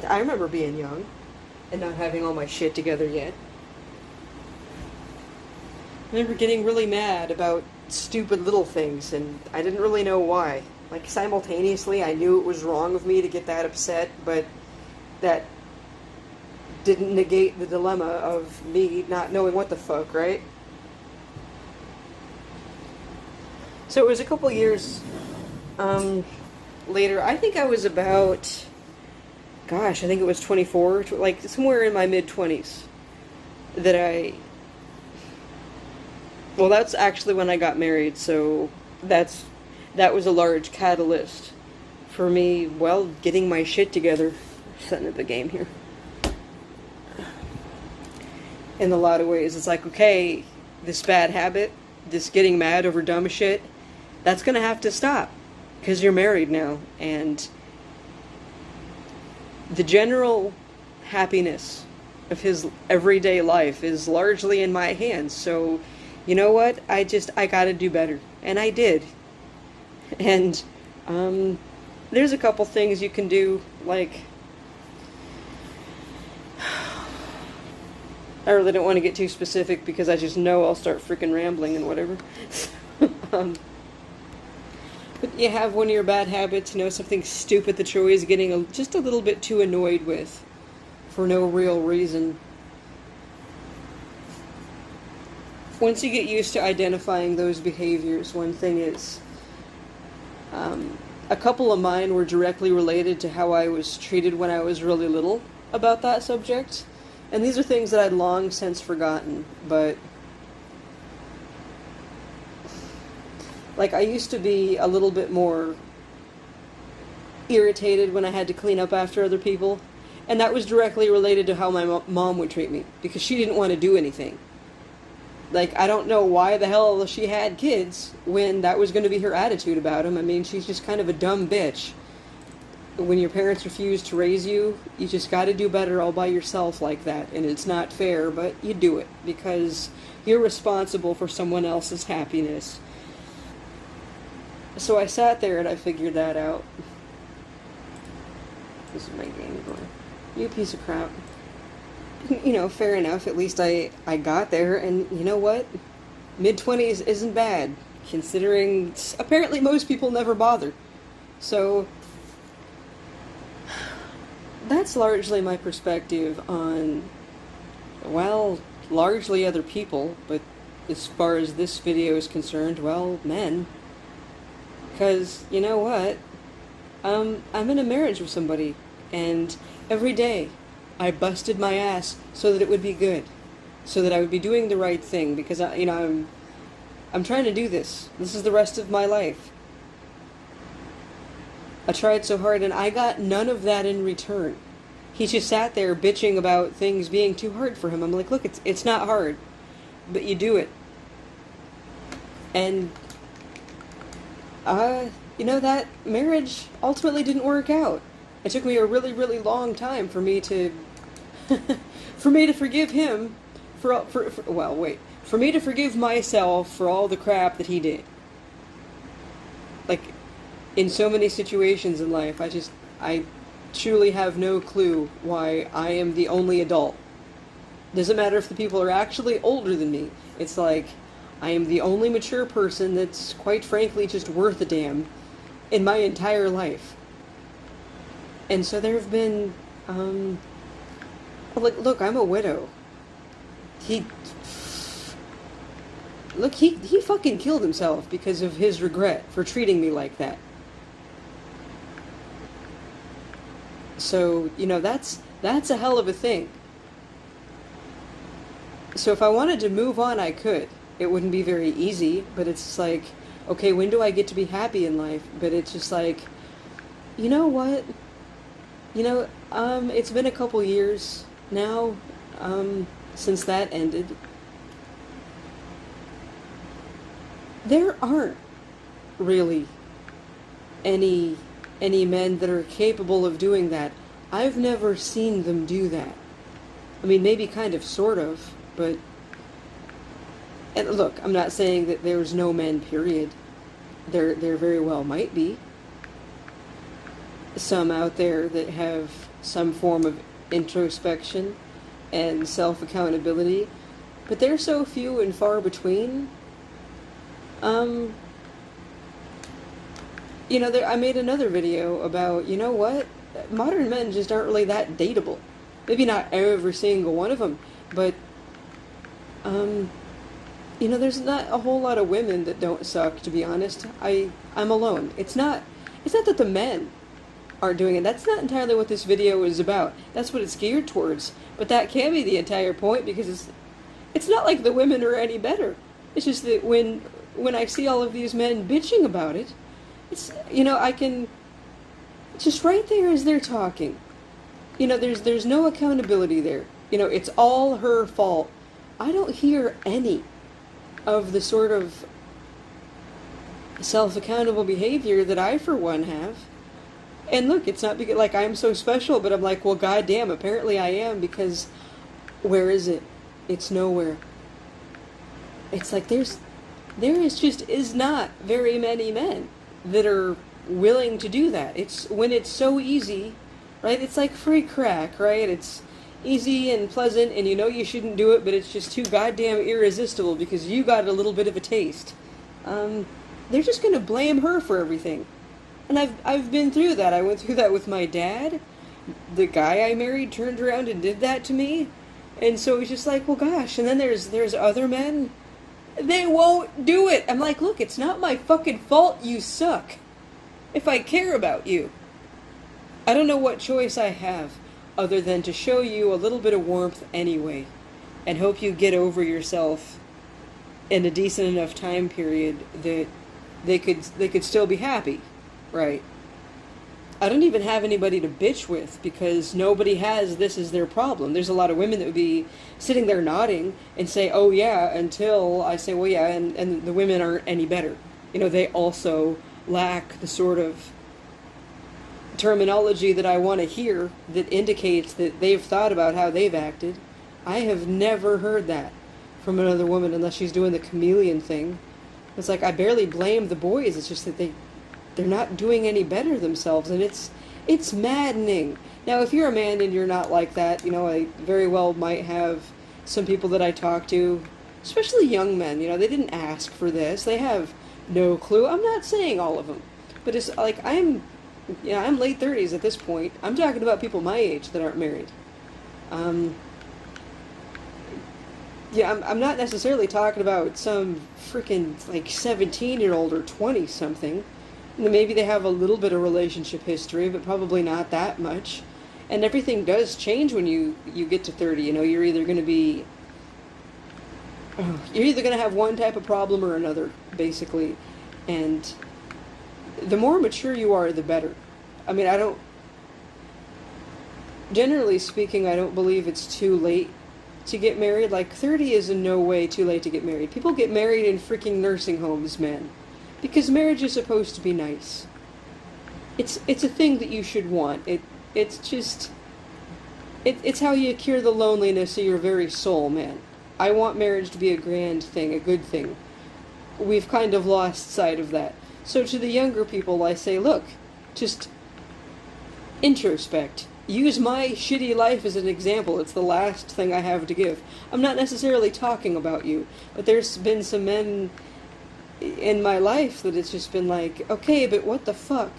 I remember being young and not having all my shit together yet. I remember getting really mad about stupid little things, and I didn't really know why. Like, simultaneously, I knew it was wrong of me to get that upset, but that didn't negate the dilemma of me not knowing what the fuck, right? So it was a couple years later. I think I was about, gosh, I think it was 24, like somewhere in my mid-20s, that well, that's actually when I got married, so that was a large catalyst for me, well, getting my shit together. Setting up the game here. In a lot of ways, it's like, okay, this bad habit, this getting mad over dumb shit, that's gonna have to stop, because you're married now, and the general happiness of his everyday life is largely in my hands, so you know what, I gotta do better, and I did. And there's a couple things you can do, like, I really don't want to get too specific because I just know I'll start freaking rambling and whatever. But you have one of your bad habits, something stupid that you're always getting just a little bit too annoyed with for no real reason. Once you get used to identifying those behaviors, one thing is, a couple of mine were directly related to how I was treated when I was really little about that subject. And these are things that I'd long since forgotten, but like, I used to be a little bit more irritated when I had to clean up after other people, and that was directly related to how my mom would treat me, because she didn't want to do anything. Like, I don't know why the hell she had kids when that was going to be her attitude about them. I mean, she's just kind of a dumb bitch. When your parents refuse to raise you, you just got to do better all by yourself like that. And it's not fair, but you do it because you're responsible for someone else's happiness. So I sat there and I figured that out. This is my game going. You piece of crap. Fair enough. At least I got there, and you know what? Mid-20s isn't bad, considering apparently most people never bother. So that's largely my perspective on, well, largely other people, but as far as this video is concerned, well, men. Because, you know what? I'm in a marriage with somebody, and every day I busted my ass so that it would be good, so that I would be doing the right thing, because I'm trying to do this. This is the rest of my life. I tried so hard, and I got none of that in return. He just sat there bitching about things being too hard for him. I'm like, look, it's not hard, but you do it. And, that marriage ultimately didn't work out. It took me a really, really long time for me to, for me to forgive him for me to forgive myself for all the crap that he did. Like, in so many situations in life, I truly have no clue why I am the only adult. Doesn't matter if the people are actually older than me. It's like, I am the only mature person that's, quite frankly, just worth a damn in my entire life. And so there have been, look, I'm a widow. He fucking killed himself because of his regret for treating me like that. So, that's a hell of a thing. So if I wanted to move on, I could. It wouldn't be very easy, but it's like, okay, when do I get to be happy in life? But it's just like, you know what? It's been a couple years now, since that ended. There aren't really any men that are capable of doing that. I've never seen them do that. I mean, maybe kind of, sort of, but... And look, I'm not saying that there's no men, period. There very well might be some out there that have some form of introspection and self-accountability, but they're so few and far between. I made another video about, you know what, modern men just aren't really that dateable. Maybe not every single one of them, but, there's not a whole lot of women that don't suck, to be honest. I'm alone. It's not that the men aren't doing it. That's not entirely what this video is about. That's what it's geared towards. But that can be the entire point, because it's not like the women are any better. It's just that when I see all of these men bitching about it, it's, I can, just right there as they're talking, there's no accountability there. It's all her fault. I don't hear any of the sort of self-accountable behavior that I, for one, have. And look, it's not because, like, I'm so special, but I'm like, well, goddamn, apparently I am, because where is it? It's nowhere. It's like there is not very many men that are willing to do that. It's when it's so easy, right? It's like free crack, right? It's easy and pleasant, and you shouldn't do it, but it's just too goddamn irresistible because you got a little bit of a taste. They're just gonna blame her for everything. And I've been through that. I went through that with my dad. The guy I married turned around and did that to me. And so it's just like, well, gosh. And then there's other men. They won't do it. I'm like, look, it's not my fucking fault you suck. If I care about you. I don't know what choice I have other than to show you a little bit of warmth anyway. And hope you get over yourself in a decent enough time period that they could still be happy. Right. I don't even have anybody to bitch with because nobody has this as their problem. There's a lot of women that would be sitting there nodding and say, oh yeah, until I say, well yeah, and the women aren't any better. They also lack the sort of terminology that I want to hear that indicates that they've thought about how they've acted. I have never heard that from another woman unless she's doing the chameleon thing. It's like, I barely blame the boys, it's just that they're not doing any better themselves, and it's maddening. Now, if you're a man and you're not like that, I very well might have some people that I talk to, especially young men, they didn't ask for this, they have no clue. I'm not saying all of them, but it's like, I'm late 30s at this point. I'm talking about people my age that aren't married. I'm not necessarily talking about some freaking, like, 17-year-old or 20-something. Maybe they have a little bit of relationship history, but probably not that much. And everything does change when you get to 30. You're either going to have one type of problem or another, basically. And the more mature you are, the better. Generally speaking, I don't believe it's too late to get married. Like, 30 is in no way too late to get married. People get married in freaking nursing homes, man. Because marriage is supposed to be nice. It's a thing that you should want. It's how you cure the loneliness of your very soul, man. I want marriage to be a grand thing, a good thing. We've kind of lost sight of that. So to the younger people, I say, look, just introspect. Use my shitty life as an example. It's the last thing I have to give. I'm not necessarily talking about you, but there's been some men in my life that it's just been like, okay, but what the fuck?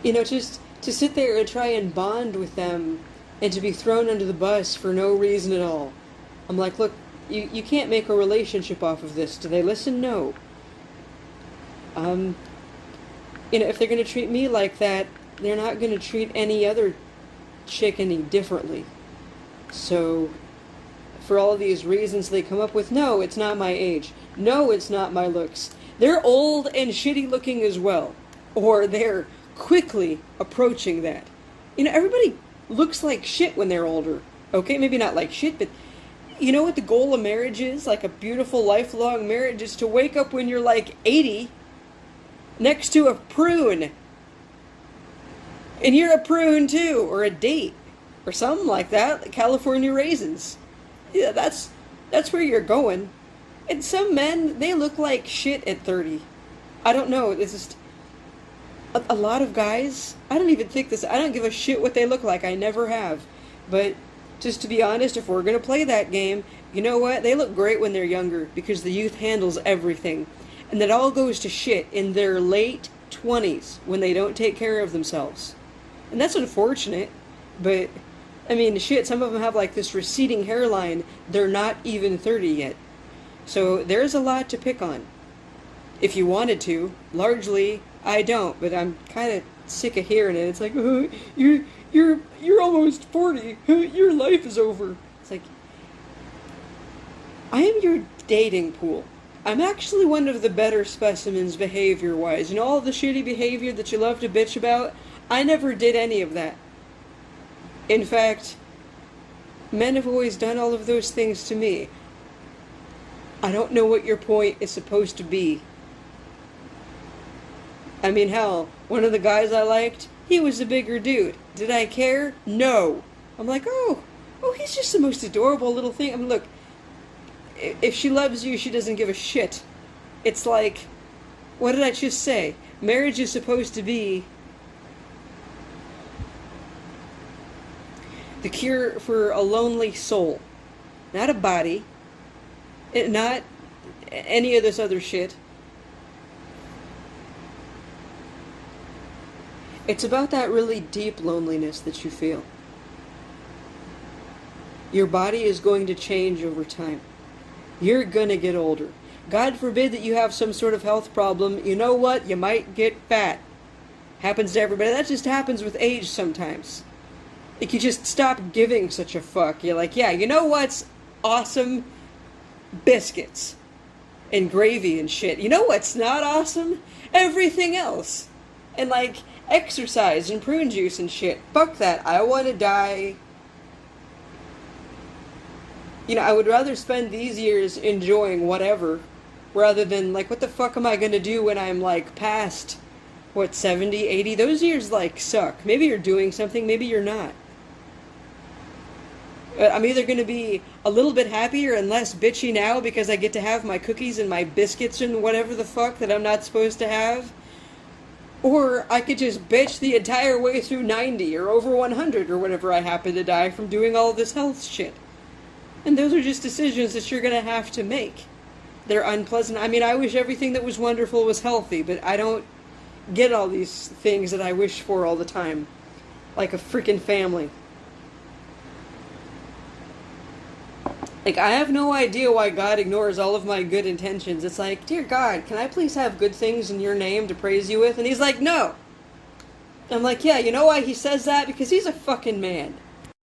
Just to sit there and try and bond with them and to be thrown under the bus for no reason at all. I'm like, look, you can't make a relationship off of this. Do they listen? No. If they're going to treat me like that, they're not going to treat any other chick any differently. So, for all of these reasons they come up with, no, it's not my age. No, it's not my looks. They're old and shitty looking as well. Or they're quickly approaching that. Everybody looks like shit when they're older. Okay, maybe not like shit, but you know what the goal of marriage is? Like a beautiful lifelong marriage is to wake up when you're like 80 next to a prune. And you're a prune too, or a date, or something like that, like California raisins. Yeah, that's where you're going. And some men, they look like shit at 30. I don't know, it's just, A lot of guys, I don't even think this, I don't give a shit what they look like, I never have. But just to be honest, if we're going to play that game, you know what? They look great when they're younger because the youth handles everything. And that all goes to shit in their late 20s when they don't take care of themselves. And that's unfortunate, but I mean, shit, some of them have like this receding hairline. They're not even 30 yet. So there's a lot to pick on. If you wanted to, largely I don't, but I'm kind of sick of hearing it. It's like, oh, you're almost 40. Your life is over. It's like, I am your dating pool. I'm actually one of the better specimens behavior-wise. You know all the shitty behavior that you love to bitch about? I never did any of that. In fact, men have always done all of those things to me. I don't know what your point is supposed to be. I mean, hell, one of the guys I liked, he was a bigger dude. Did I care? No. I'm like, oh, he's just the most adorable little thing. I mean, look, if she loves you, she doesn't give a shit. It's like, what did I just say? Marriage is supposed to be the cure for a lonely soul. Not a body. Not any of this other shit. It's about that really deep loneliness that you feel. Your body is going to change over time. You're gonna get older. God forbid that you have some sort of health problem. You know what? You might get fat. Happens to everybody. That just happens with age sometimes. Like, you just stop giving such a fuck. You're like, yeah, you know what's awesome? Biscuits. And gravy and shit. You know what's not awesome? Everything else. And, like, exercise and prune juice and shit. Fuck that. I want to die. You know, I would rather spend these years enjoying whatever, rather than, like, what the fuck am I gonna do when I'm, like, past, what, 70, 80? Those years, like, suck. Maybe you're doing something, maybe you're not. I'm either gonna be a little bit happier and less bitchy now because I get to have my cookies and my biscuits and whatever the fuck that I'm not supposed to have, or I could just bitch the entire way through 90 or over 100 or whenever I happen to die from doing all this health shit. And those are just decisions that you're going to have to make. They're unpleasant. I mean, I wish everything that was wonderful was healthy, but I don't get all these things that I wish for all the time. Like a freaking family. Like, I have no idea why God ignores all of my good intentions. It's like, dear God, can I please have good things in your name to praise you with? And he's like, no. I'm like, yeah, you know why he says that? Because he's a fucking man.